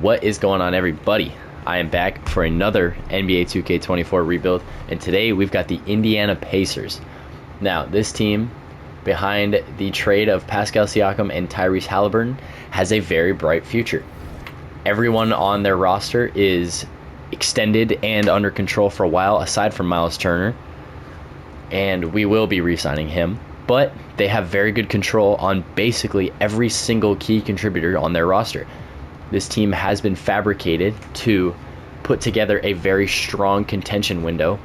What is going on, everybody? I am back for another NBA 2K24 rebuild, and today we've got the Indiana Pacers. Now, this team, behind the trade of Pascal Siakam and Tyrese Halliburton, has a very bright future. Everyone on their roster is extended and under control for a while, aside from Miles Turner, and we will be re-signing him. But they have very good control on basically every single key contributor on their roster. This team has been fabricated to put together a very strong contention window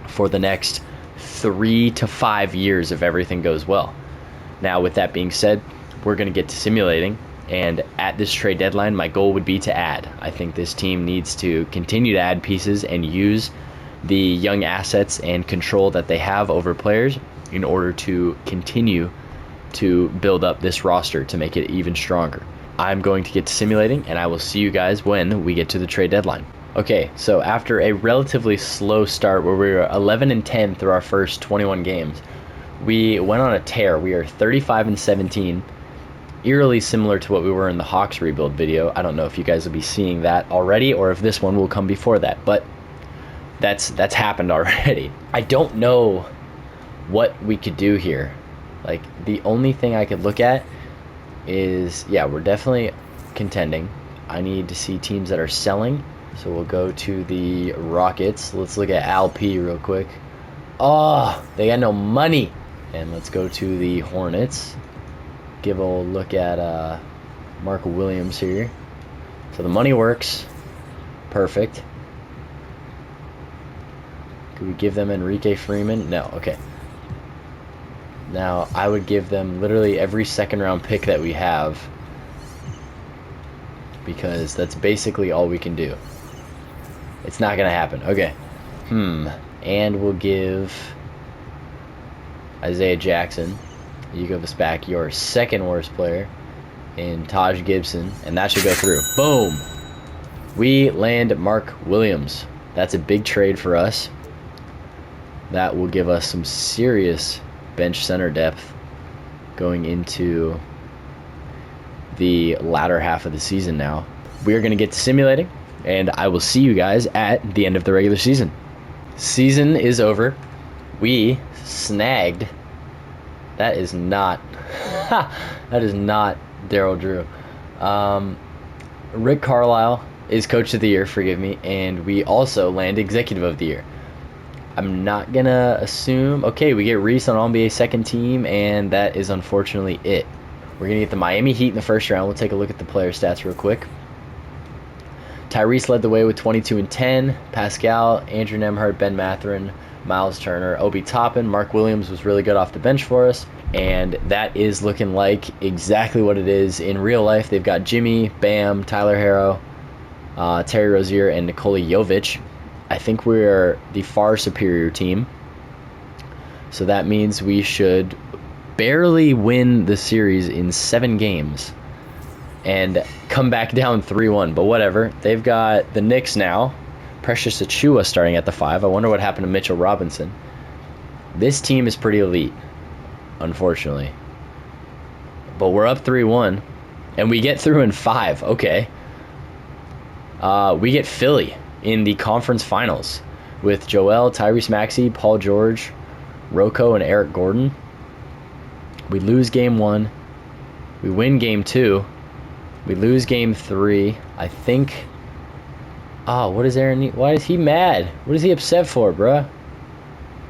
for the next 3 to 5 years if everything goes well. Now, with that being said, we're going to get to simulating, and at this trade deadline, my goal would be to add. I think this team needs to continue to add pieces and use the young assets and control that they have over players in order to continue to build up this roster to make it even stronger. I'm going to get to simulating, and I will see you guys when we get to the trade deadline. Okay, so after a relatively slow start where we were 11-10 through our first 21 games, we went on a tear. We are 35-17, eerily similar to what we were in the Hawks rebuild video. I don't know if you guys will be seeing that already or if this one will come before that, but that's happened already. I don't know what we could do here. Like, the only thing I could look at is, yeah, we're definitely contending. I need to see teams that are selling, so we'll go to the Rockets. Let's look at Al P real quick. Oh, they got no money. And let's go to the Hornets. Give a look at Mark Williams here. So the money works. Perfect. Could we give them Enrique Freeman? No. Okay. Now, I would give them literally every second-round pick that we have, because that's basically all we can do. It's not going to happen. Okay. And we'll give Isaiah Jackson. You give us back your second worst player in Taj Gibson, and that should go through. Boom! We land Mark Williams. That's a big trade for us. That will give us some serious bench center depth going into the latter half of the season now. We are going to get to simulating, and I will see you guys at the end of the regular season. Season is over. We snagged. That is not that is not Daryl Drew. Rick Carlisle is coach of the year, forgive me, and we also land executive of the year. I'm not going to assume. Okay, we get Reese on All-NBA second team, and that is unfortunately it. We're going to get the Miami Heat in the first round. We'll take a look at the player stats real quick. Tyrese led the way with 22 and 10. Pascal, Andrew Nembhard, Ben Mathurin, Miles Turner, Obi Toppin. Mark Williams was really good off the bench for us, and that is looking like exactly what it is in real life. They've got Jimmy, Bam, Tyler Herro, Terry Rozier, and Nikola Jovic. I think we're the far superior team, so that means we should barely win the series in 7 games and come back down 3-1, but whatever. They've got the Knicks now. Precious Achiuwa starting at the 5. I wonder what happened to Mitchell Robinson. This team is pretty elite, unfortunately, but we're up 3-1, and we get through in 5. Okay. We get Philly in the conference finals with Joel, Tyrese Maxey, Paul George, Rocco, and Eric Gordon. We lose game 1. We win game 2. We lose game 3. I think... Oh, what is Aaron? Why is he mad? What is he upset for, bruh?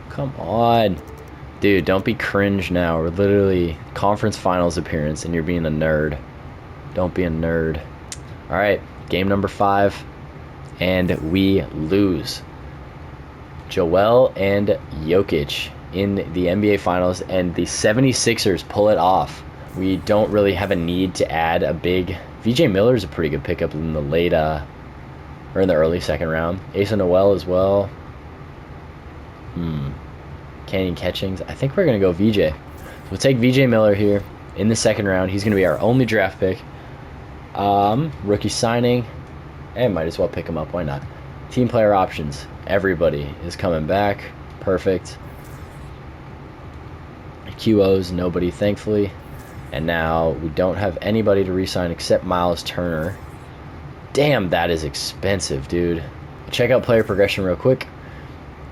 Come on. Dude, don't be cringe now. We're literally conference finals appearance, and you're being a nerd. Don't be a nerd. All right, game number 5. And we lose. Joel and Jokic in the NBA Finals, and the 76ers pull it off. We don't really have a need to add a big... VJ Miller is a pretty good pickup in the late, or in the early second round. Asa Noel as well. Canyon Catchings. I think we're going to go VJ. So we'll take VJ Miller here in the second round. He's going to be our only draft pick. Rookie signing. And might as well pick him up. Why not? Team player options. Everybody is coming back. Perfect. QOs, nobody, thankfully. And now we don't have anybody to re-sign except Miles Turner. Damn, that is expensive, dude. Check out player progression real quick,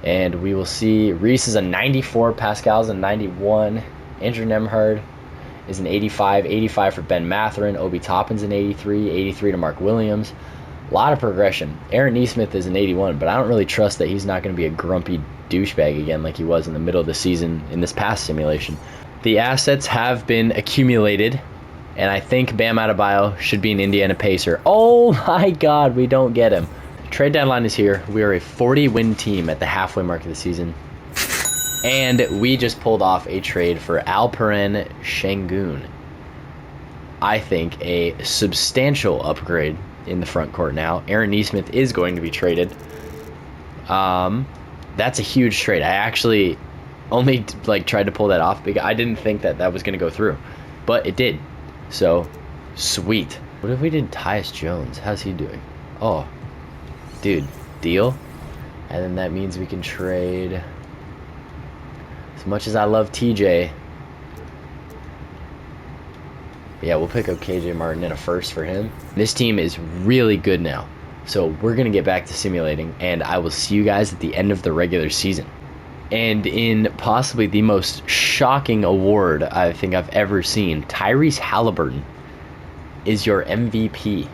and we will see Reese is a 94, Pascal's a 91, Andrew Nemhard is an 85, 85 for Ben Matherin, Obi Toppin's an 83, 83 to Mark Williams. A lot of progression. Aaron Neesmith is an 81, but I don't really trust that he's not going to be a grumpy douchebag again like he was in the middle of the season in this past simulation. The assets have been accumulated, and I think Bam Adebayo should be an Indiana Pacer. Oh my God, we don't get him. Trade deadline is here. We are a 40-win team at the halfway mark of the season. And we just pulled off a trade for Alperen Şengün. I think a substantial upgrade in the front court now. Aaron Neesmith is going to be traded. That's a huge trade. I actually only tried to pull that off because I didn't think that was going to go through. But it did. So, sweet. What if we did Tyus Jones? How's he doing? Oh, dude, deal. And then that means we can trade... As much as I love TJ, yeah, we'll pick up KJ Martin and a first for him. This team is really good now. So we're going to get back to simulating, and I will see you guys at the end of the regular season. And in possibly the most shocking award I think I've ever seen, Tyrese Halliburton is your MVP.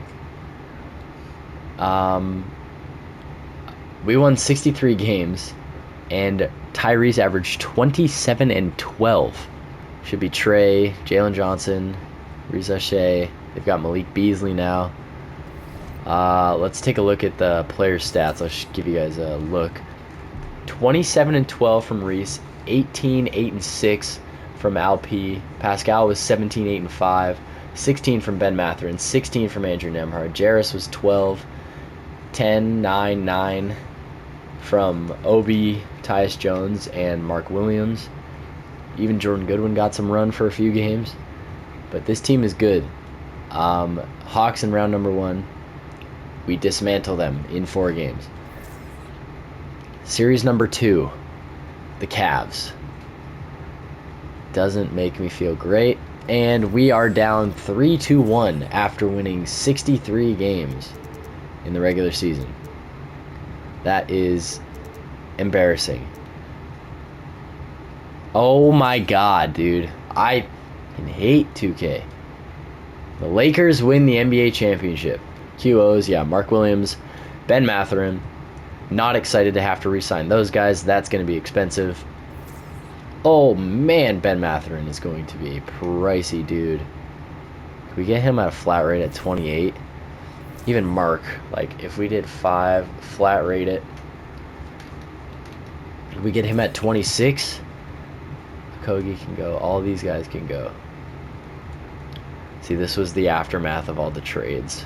We won 63 games, and Tyrese averaged 27 and 12. Should be Trey, Jalen Johnson, Reza Shea. They've got Malik Beasley now. Let's take a look at the player stats. I'll just give you guys a look. 27 and 12 from Reese, 18, 8 and 6 from Al P. Pascal was 17, 8 and 5, 16 from Ben Matherin, 16 from Andrew Nemhard. Jarris was 12, 10, 9, 9 from Obi, Tyus Jones, and Mark Williams. Even Jordan Goodwin got some run for a few games. But this team is good. Hawks in round number 1. We dismantle them in 4 games. Series number 2. The Cavs. Doesn't make me feel great. And we are down 3-1 after winning 63 games in the regular season. That is embarrassing. Oh my God, dude. I hate 2K. The Lakers win the NBA championship. QOs, yeah, Mark Williams, Ben Matherin. Not excited to have to re-sign those guys. That's going to be expensive. Oh man, Ben Matherin is going to be pricey, dude. Can we get him at a flat rate at 28? Even Mark, if we did 5, flat rate it. Did we get him at 26? Kogi can go. All these guys can go. See, this was the aftermath of all the trades.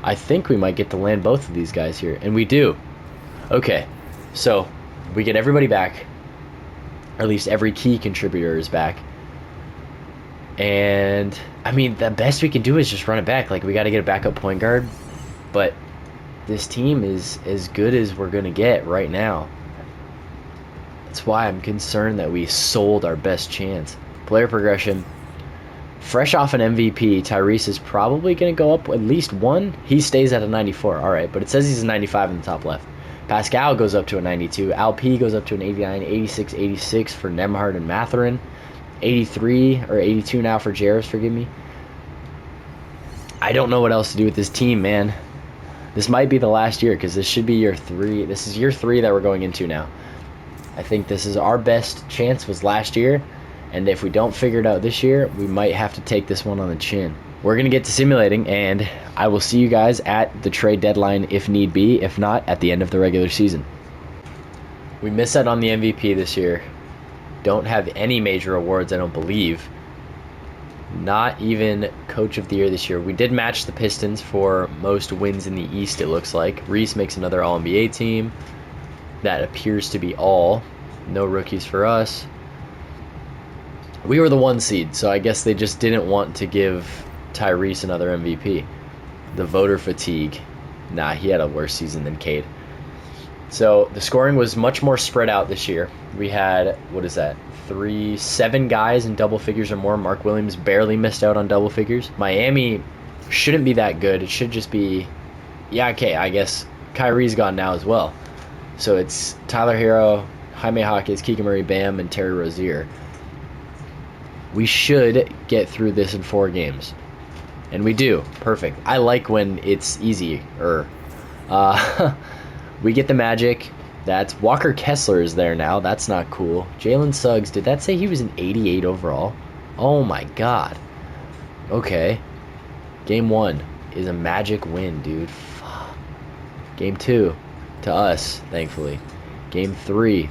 I think we might get to land both of these guys here, and we do. Okay, so we get everybody back. Or at least every key contributor is back. And, I mean, the best we can do is just run it back. We got to get a backup point guard. But this team is as good as we're going to get right now. That's why I'm concerned that we sold our best chance. Player progression. Fresh off an MVP, Tyrese is probably going to go up at least 1. He stays at a 94. All right, but it says he's a 95 in the top left. Pascal goes up to a 92. Al P goes up to an 89, 86, 86 for Nemhard and Matherin. 83 or 82 now for Jarris, forgive me. I don't know what else to do with this team, man. This might be the last year because this should be year 3. This is year 3 that we're going into now. I think this is our best chance was last year. And if we don't figure it out this year, we might have to take this one on the chin. We're going to get to simulating, and I will see you guys at the trade deadline if need be. If not, at the end of the regular season. We missed out on the MVP this year. Don't have any major awards, I don't believe. Not even Coach of the Year this year. We did match the Pistons for most wins in the East, it looks like. Reese makes another All-NBA team. That appears to be all. No rookies for us. We were the 1 seed, so I guess they just didn't want to give Tyrese another MVP. The voter fatigue. Nah, he had a worse season than Cade. So the scoring was much more spread out this year. We had, what is that, 7 guys in double figures or more. Mark Williams barely missed out on double figures. Miami shouldn't be that good. It should just be, yeah, okay, I guess Kyrie's gone now as well. So it's Tyler Hero, Jaime Jaquez, Keegan Murray, Bam, and Terry Rozier. We should get through this in 4 games. And we do. Perfect. I like when it's easier. We get the Magic. That's Walker Kessler is there now. That's not cool. Jalen Suggs, did that say he was an 88 overall? Oh my god. Okay. Game 1 is a Magic win, dude. Fuck. Game 2 to us, thankfully. Game 3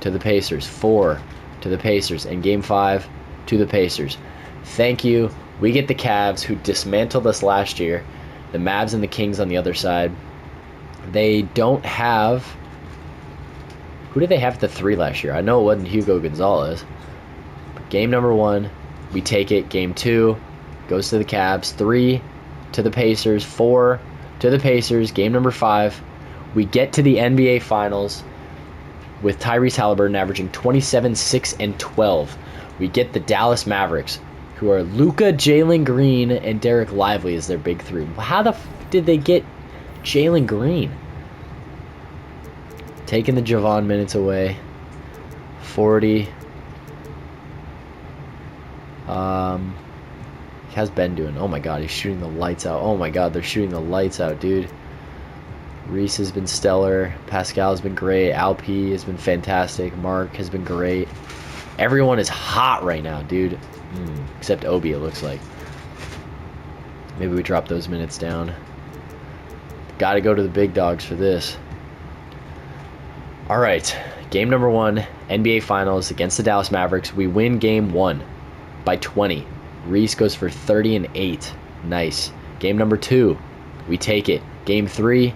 to the Pacers. 4 to the Pacers. And Game 5 to the Pacers. Thank you. We get the Cavs, who dismantled us last year. The Mavs and the Kings on the other side. They don't have... Who did they have at the 3 last year? I know it wasn't Hugo Gonzalez. But game number 1, we take it. Game 2 goes to the Cavs. 3 to the Pacers. 4 to the Pacers. Game number 5, we get to the NBA Finals with Tyrese Halliburton averaging 27, 6, and 12. We get the Dallas Mavericks, who are Luka, Jalen Green, and Derek Lively as their big 3. How the did they get Jalen Green? Taking the Javon minutes away. 40. How's Ben doing? Oh my god, he's shooting the lights out. Oh my god, they're shooting the lights out, dude. Reese has been stellar. Pascal has been great. Alp has been fantastic. Mark has been great. Everyone is hot right now, dude. Except Obi, it looks like. Maybe we drop those minutes down. Gotta go to the big dogs for this. Alright, game number 1, NBA Finals against the Dallas Mavericks. We win game 1 by 20. Reese goes for 30 and 8. Nice. Game number 2, we take it. Game 3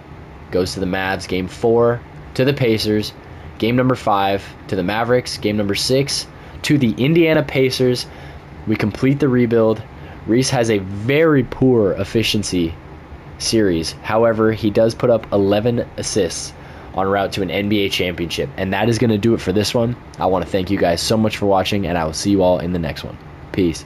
goes to the Mavs. Game 4 to the Pacers. Game number 5 to the Mavericks. Game number 6 to the Indiana Pacers. We complete the rebuild. Reese has a very poor efficiency series. However, he does put up 11 assists en route to an NBA championship. And that is going to do it for this one. I want to thank you guys so much for watching, and I will see you all in the next one. Peace.